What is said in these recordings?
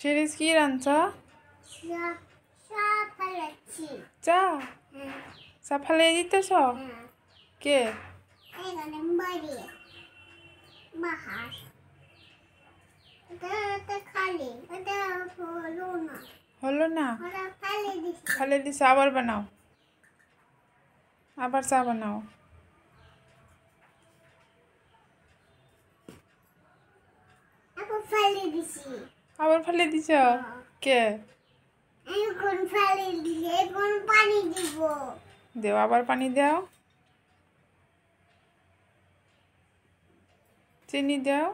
চিরিস কি রাঁধছ? চা চা ফালিয়ে দিতেছ? কে? হলো না, ফালিয়ে দিছ। আবার বানাও, আবার চা বানাও। আবার ফালিয়ে দিছ? কে? দেও, আবার পানি দাও, চিনি দাও।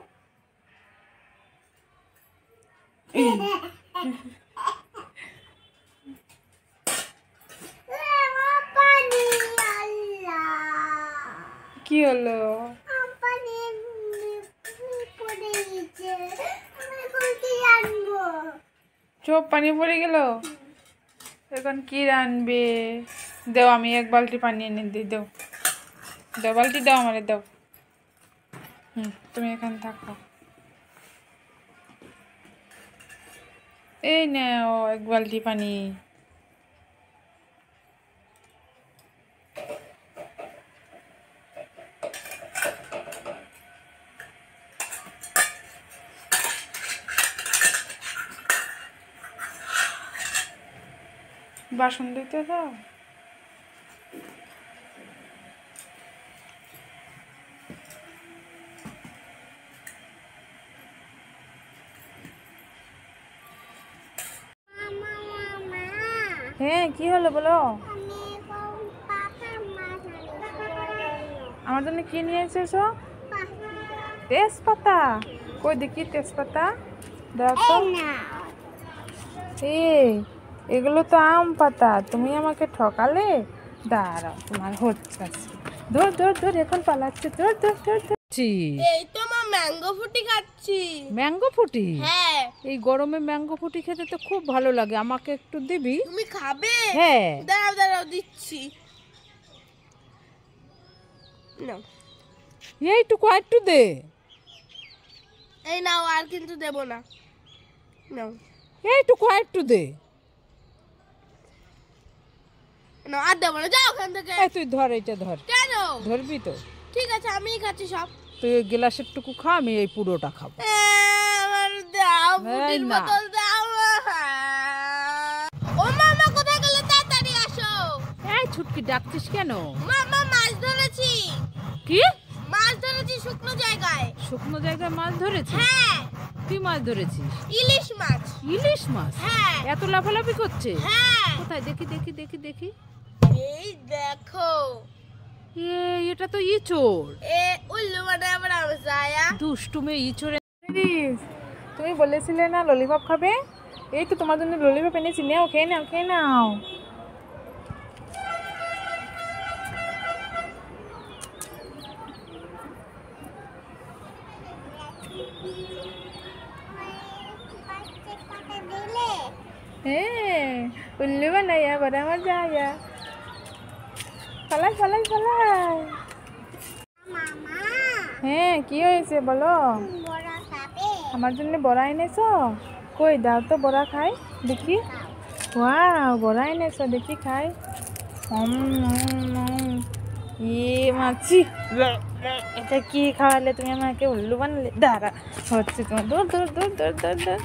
কি হলো? চোখ পানি পড়ে গেল। এখন কি রানবে? দেও, আমি এক বালতি পানি এনে দিই। দেও দেও, বালতি দাও আমারে, দাও। তুমি এখানে থাকো। এই নাও এক বালতি পানি। বাসন দিতে দাও। হ্যাঁ, কি হলো বলো? আমার জন্য কি নিয়ে এসেছো? তেজপাতা? কই দেখি তেজপাতা। দেখো, এগুলো তো আম পাতা। তুমি আমাকে ঠকালে। দাঁড়াও, তোমার হচ্ছে। ধর ধর ধর, এখন পালাচ্ছে। ধর ধর ধর ধর। এই তো মা ম্যাঙ্গো ফুটি খাচ্ছি। ম্যাঙ্গো ফুটি? হ্যাঁ। এই গরমে ম্যাঙ্গো ফুটি খেতে তো খুব ভালো লাগে। আমাকে একটু দিবি? তুমি খাবে? হ্যাঁ। দাঁড়াও দাঁড়াও, দিচ্ছি। নাও, এইটুকু একটু দে। এই নাও, আর কিন্তু দেব না। নাও, এইটুকু একটু দে। নাও, আর দেব না, যাও ওখান থেকে। এই তুই ধর, এটা ধর। কেন? ধরবি তো? ঠিক আছে, আমিই খাচ্ছি সব। তুই ওই গ্লাসের টুকু খা, আমি এই পুরোটা খাবো। আমার দাও, ফুটির না। বোতল দাও। ও মামা, কোথায় গেলে? তাড়াতাড়ি আসো। এই ছুটকি, ডাকছিস কেন? মামা, মাছ ধরেছি। কি মাছ ধরেছি শুকনো জায়গায়। শুকনো জায়গায় মাছ ধরেছিস? হ্যাঁ। কি মাছ ধরেছিস? ইলিশ মাছ। ইলিশ মাছ? হ্যাঁ। এত লাফালাফি করছে? হ্যাঁ। কোথায় দেখি দেখি দেখি দেখি। এই দেখো, এটা তো ইঁচড়। উল্লু মানে আবার আমসায়া। দুষ্টু মেয়ে, ইঁচড়ে। তুমি বলেছিলে না ললিপপ খাবে? এই তো তোমার জন্য ললিপপ এনেছি। নাও, খেয়ে নাও, খেয়ে নাও। হ্যাঁ, উল্লু বানাইয়া বড় মজা আয়া। পালাই পালাই পালাই। হ্যাঁ, কি হয়েছে বলো? আমার জন্য বড়া এনেছো? কই দাও তো, বড়া খাই দেখি। ওয়াও, বড়া এনেছো, দেখি খাই। মাছি, এটা কি খাওয়ালে তুমি আমাকে? উল্লু বানালে। দাঁড়া, হচ্ছে তোমার। দূর দূর দূর দূর দূর দূর।